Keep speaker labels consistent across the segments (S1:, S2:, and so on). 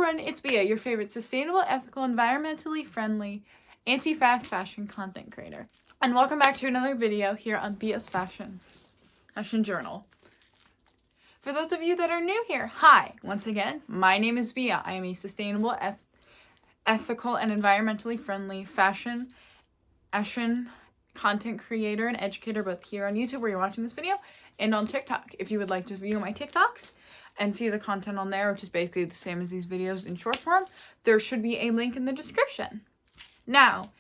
S1: everyone, it's Bia, your favorite sustainable, ethical, environmentally friendly, anti-fast fashion content creator. And welcome back to another video here on Bia's Fashion Journal. For those of you that are new here, hi! Once again, my name is Bia. I am a sustainable, ethical, and environmentally friendly fashion content creator and educator, both here on YouTube where you're watching this video and on TikTok. If you would like to view my TikToks and see the content on there, which is basically the same as these videos in short form, there should be a link in the description. Now,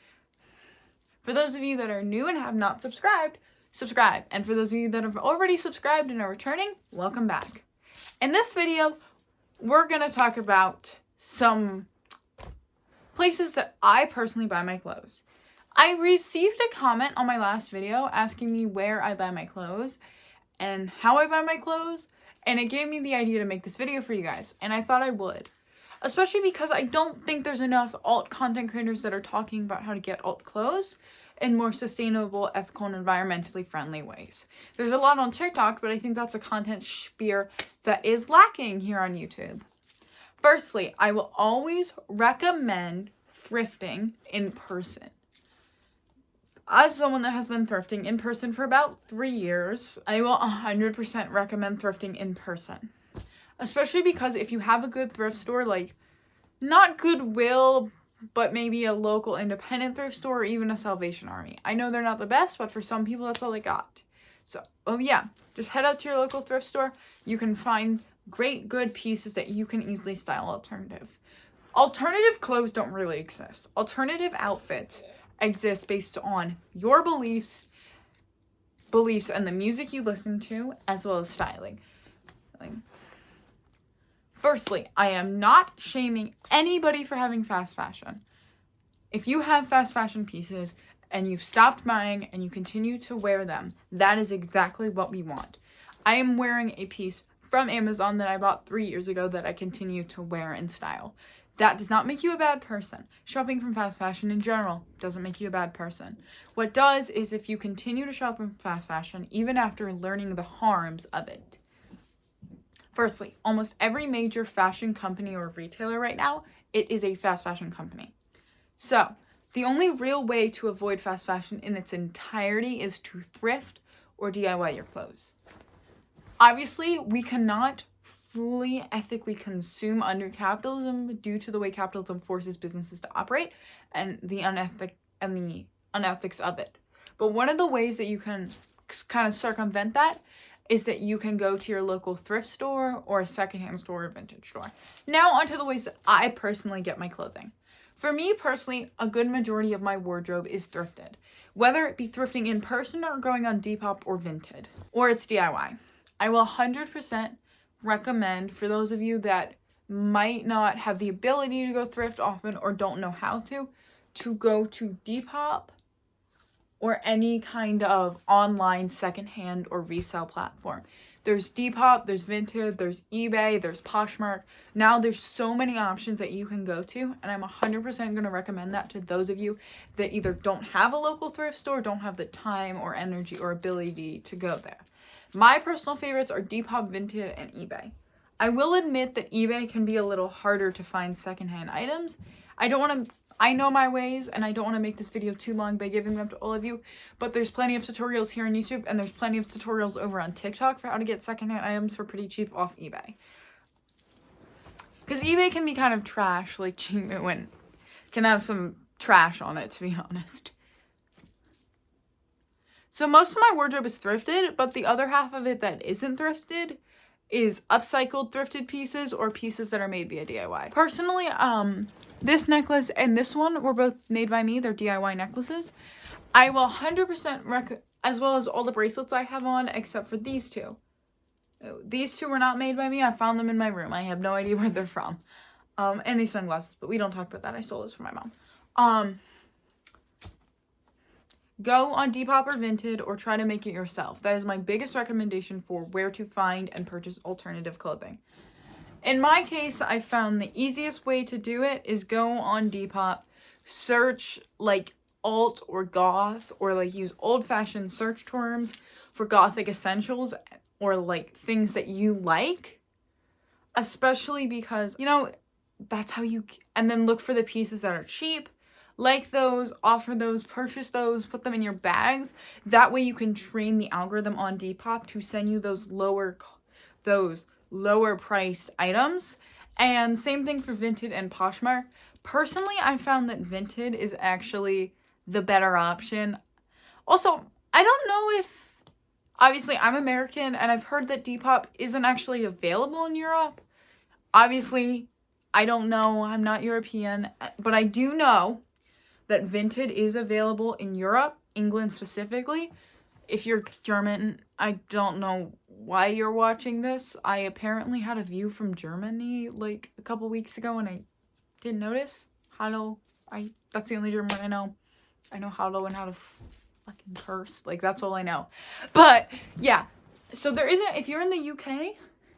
S1: for those of you that are new and have not subscribed, subscribe. And for those of you that have already subscribed and are returning, welcome back. In this video, we're going to talk about some places that I personally buy my clothes. I received a comment on my last video asking me where I buy my clothes and how I buy my clothes, and it gave me the idea to make this video for you guys, and I thought I would. Especially because I don't think there's enough alt content creators that are talking about how to get alt clothes in more sustainable, ethical, and environmentally friendly ways. There's a lot on TikTok, but I think that's a content sphere that is lacking here on YouTube. Firstly, I will always recommend thrifting in person. As someone that has been thrifting in person for about 3 years, I will 100% recommend thrifting in person. Especially because if you have a good thrift store, like, not Goodwill, but maybe a local independent thrift store or even a Salvation Army. I know they're not the best, but for some people, that's all they got. So, just head out to your local thrift store. You can find great, good pieces that you can easily style Alternative clothes don't really exist. Alternative outfits exist based on your beliefs and the music you listen to, as well as styling. Firstly, I am not shaming anybody for having fast fashion. If you have fast fashion pieces and you've stopped buying and you continue to wear them, that is exactly what we want. I am wearing a piece from Amazon that I bought 3 years ago that I continue to wear and style. That does not make you a bad person. Shopping from fast fashion in general doesn't make you a bad person. What does is if you continue to shop from fast fashion, even after learning the harms of it. Firstly, almost every major fashion company or retailer right now, it is a fast fashion company. So, the only real way to avoid fast fashion in its entirety is to thrift or DIY your clothes. Obviously, we cannot fully ethically consume under capitalism due to the way capitalism forces businesses to operate and the unethics of it. But one of the ways that you can kind of circumvent that is that you can go to your local thrift store or a secondhand store or vintage store. Now onto the ways that I personally get my clothing. For me personally, a good majority of my wardrobe is thrifted. Whether it be thrifting in person or going on Depop or Vinted, or it's DIY. I will 100% recommend, for those of you that might not have the ability to go thrift often or don't know how to go to Depop or any kind of online secondhand or resale platform. There's Depop, there's Vinted, there's eBay, there's Poshmark. Now there's so many options that you can go to, and I'm 100% going to recommend that to those of you that either don't have a local thrift store, don't have the time or energy or ability to go there. My personal favorites are Depop, Vinted, and eBay. I will admit that eBay can be a little harder to find secondhand items. I know my ways, and I don't want to make this video too long by giving them to all of you, but there's plenty of tutorials here on YouTube, and there's plenty of tutorials over on TikTok for how to get secondhand items for pretty cheap off eBay. Because eBay can be kind of trash, like cheap, can have some trash on it, to be honest. So most of my wardrobe is thrifted, but the other half of it that isn't thrifted is upcycled thrifted pieces or pieces that are made via DIY. Personally, this necklace and this one were both made by me. They're DIY necklaces. I will 100% as well as all the bracelets I have on, except for these two. These two were not made by me. I found them in my room. I have no idea where they're from. And these sunglasses, but we don't talk about that. I stole this from my mom. Go on Depop or Vinted or try to make it yourself. That is my biggest recommendation for where to find and purchase alternative clothing. In my case, I found the easiest way to do it is go on Depop, search like alt or goth, or like use old-fashioned search terms for gothic essentials or like things that you like. Especially because, that's how you, and then look for the pieces that are cheap. Like those, offer those, purchase those, put them in your bags. That way you can train the algorithm on Depop to send you those lower priced items. And same thing for Vinted and Poshmark. Personally, I found that Vinted is actually the better option. Also, I don't know if, obviously I'm American and I've heard that Depop isn't actually available in Europe. Obviously, I don't know, I'm not European, but I do know that Vinted is available in Europe, England specifically. If you're German, I don't know why you're watching this. I apparently had a view from Germany like a couple weeks ago and I didn't notice. That's the only German word I know. I know hallo and how to fucking curse. Like, that's all I know. But yeah, so there isn't, if you're in the UK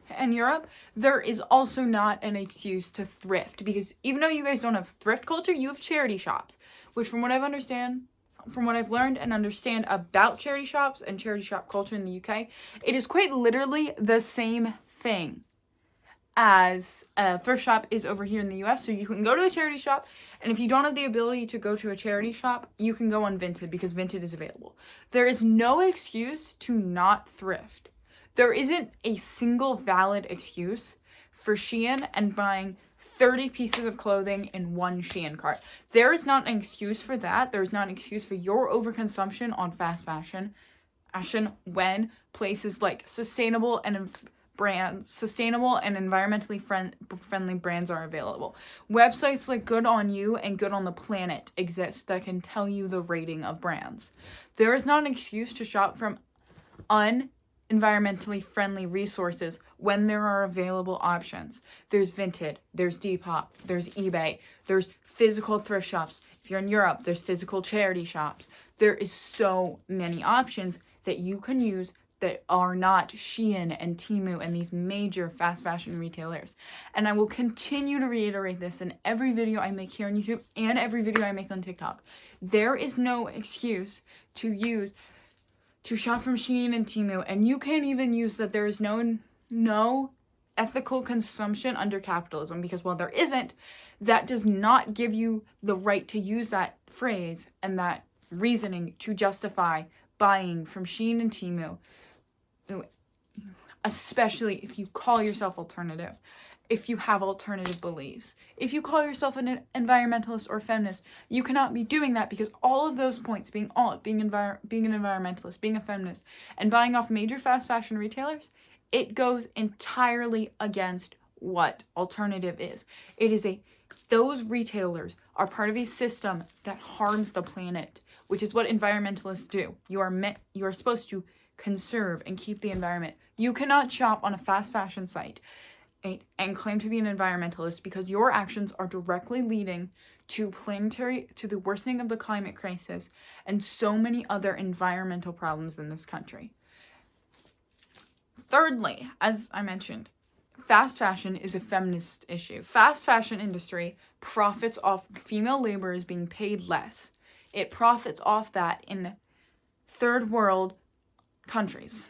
S1: and Europe, there is also not an excuse to thrift, because even though you guys don't have thrift culture, you have charity shops, which from what I've learned and understand about charity shops and charity shop culture in the UK, it is quite literally the same thing as a thrift shop is over here in the US. So you can go to a charity shop, and if you don't have the ability to go to a charity shop, you can go on Vinted because Vinted is available. There is no excuse to not thrift. There isn't a single valid excuse for Shein and buying 30 pieces of clothing in one Shein cart. There is not an excuse for that. There is not an excuse for your overconsumption on fast fashion when places like sustainable and environmentally friendly brands are available. Websites like Good On You and Good On the Planet exist that can tell you the rating of brands. There is not an excuse to shop from environmentally friendly resources when there are available options. There's Vinted, there's Depop, there's eBay, there's physical thrift shops. If you're in Europe, there's physical charity shops. There is so many options that you can use that are not Shein and Temu and these major fast fashion retailers. And I will continue to reiterate this in every video I make here on YouTube and every video I make on TikTok. There is no excuse to shop from Shein and Temu, and you can't even use that there is no ethical consumption under capitalism, because while there isn't, that does not give you the right to use that phrase and that reasoning to justify buying from Shein and Temu, especially if you call yourself alternative, if you have alternative beliefs. If you call yourself an environmentalist or feminist, you cannot be doing that, because all of those points, being an environmentalist, being a feminist, and buying off major fast fashion retailers, it goes entirely against what alternative is. Those retailers are part of a system that harms the planet, which is what environmentalists do. You are supposed to conserve and keep the environment. You cannot shop on a fast fashion site and claim to be an environmentalist, because your actions are directly leading to the worsening of the climate crisis and so many other environmental problems in this country. Thirdly, as I mentioned, fast fashion is a feminist issue. Fast fashion industry profits off female laborers being paid less. It profits off that in third world countries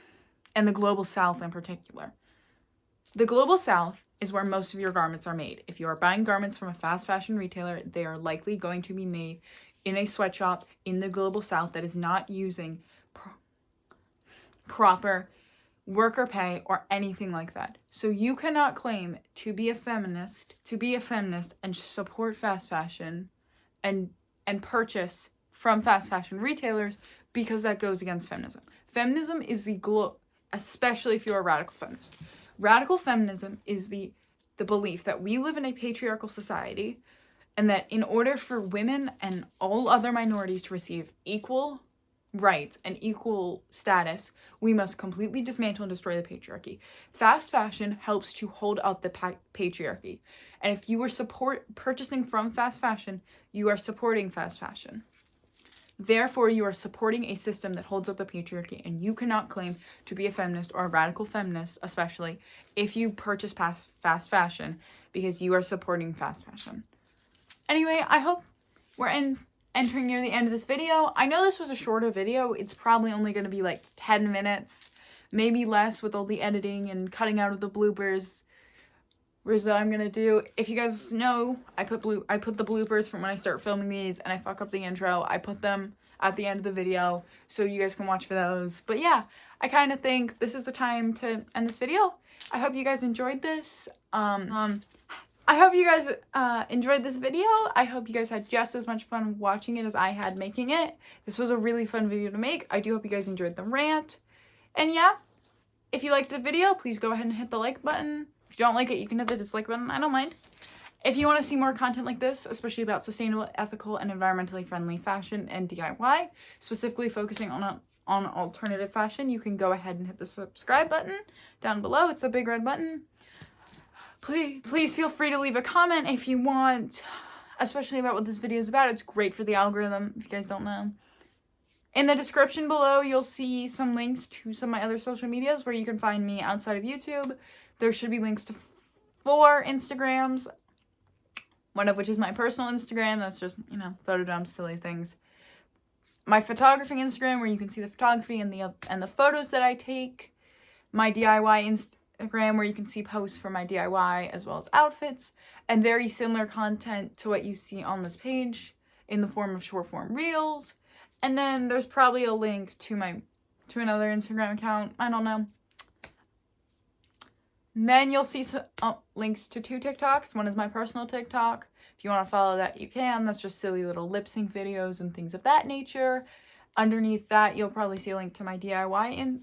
S1: and the global south in particular. The global south is where most of your garments are made. If you are buying garments from a fast fashion retailer, they are likely going to be made in a sweatshop in the global south that is not using proper worker pay or anything like that. So you cannot claim to be a feminist and support fast fashion and purchase from fast fashion retailers, because that goes against feminism. Feminism is especially if you're a radical feminist. Radical feminism is the belief that we live in a patriarchal society, and that in order for women and all other minorities to receive equal rights and equal status, we must completely dismantle and destroy the patriarchy. Fast fashion helps to hold up the patriarchy. And if you are purchasing from fast fashion, you are supporting fast fashion. Therefore, you are supporting a system that holds up the patriarchy, and you cannot claim to be a feminist or a radical feminist, especially if you purchase fast fashion, because you are supporting fast fashion. Anyway, I hope we're entering near the end of this video. I know this was a shorter video. It's probably only going to be like 10 minutes, maybe less with all the editing and cutting out of the bloopers. that I'm gonna do. If you guys know, I put the bloopers from when I start filming these and I fuck up the intro. I put them at the end of the video so you guys can watch for those. But yeah, I kind of think this is the time to end this video. I hope you guys enjoyed this. I hope you guys enjoyed this video. I hope you guys had just as much fun watching it as I had making it. This was a really fun video to make. I do hope you guys enjoyed the rant. And yeah, if you liked the video, please go ahead and hit the like button. If you don't like it, you can hit the dislike button. I don't mind. If you want to see more content like this, especially about sustainable, ethical, and environmentally friendly fashion and DIY, specifically focusing on alternative fashion, you can go ahead and hit the subscribe button down below. It's a big red button. Please feel free to leave a comment if you want, especially about what this video is about. It's great for the algorithm, if you guys don't know. In the description below, you'll see some links to some of my other social medias where you can find me outside of YouTube. There should be links to 4 Instagrams, one of which is my personal Instagram. That's just, you know, photo dumps, silly things. My photography Instagram, where you can see the photography and the photos that I take. My DIY Instagram, where you can see posts for my DIY as well as outfits, and very similar content to what you see on this page in the form of short form reels. And then there's probably a link to another Instagram account. I don't know. And then you'll see some links to 2 TikToks. One is my personal TikTok. If you want to follow that, you can. That's just silly little lip sync videos and things of that nature. Underneath that, you'll probably see a link to my DIY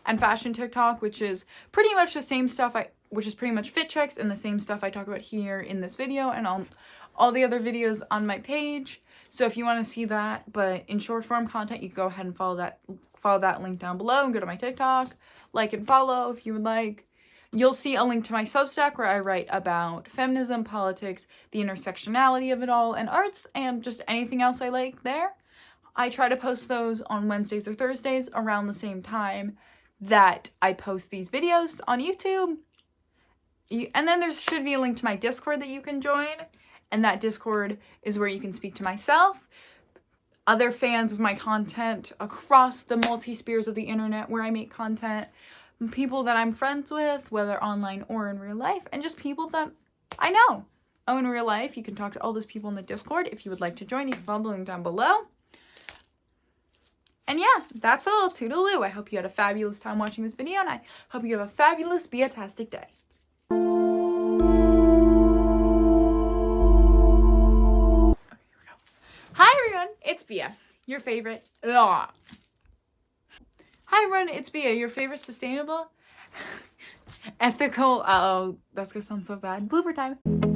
S1: and fashion TikTok, which is pretty much the same stuff which is pretty much fit checks and the same stuff I talk about here in this video and all the other videos on my page. So if you want to see that, but in short form content, you can go ahead and follow that link down below and go to my TikTok, like and follow if you would like. You'll see a link to my Substack where I write about feminism, politics, the intersectionality of it all, and arts, and just anything else I like there. I try to post those on Wednesdays or Thursdays around the same time that I post these videos on YouTube. And then there should be a link to my Discord that you can join. And that Discord is where you can speak to myself, other fans of my content across the multi-spheres of the internet where I make content, people that I'm friends with, whether online or in real life, and just people that I know. Oh, in real life, you can talk to all those people in the Discord. If you would like to join, you can follow the link down below. And yeah, that's all. Toodaloo. I hope you had a fabulous time watching this video, and I hope you have a fabulous, be-a-tastic day. Hi everyone, it's Bia, your favorite. Hi everyone, it's Bia, your favorite sustainable, ethical. Oh, that's gonna sound so bad. Blooper time.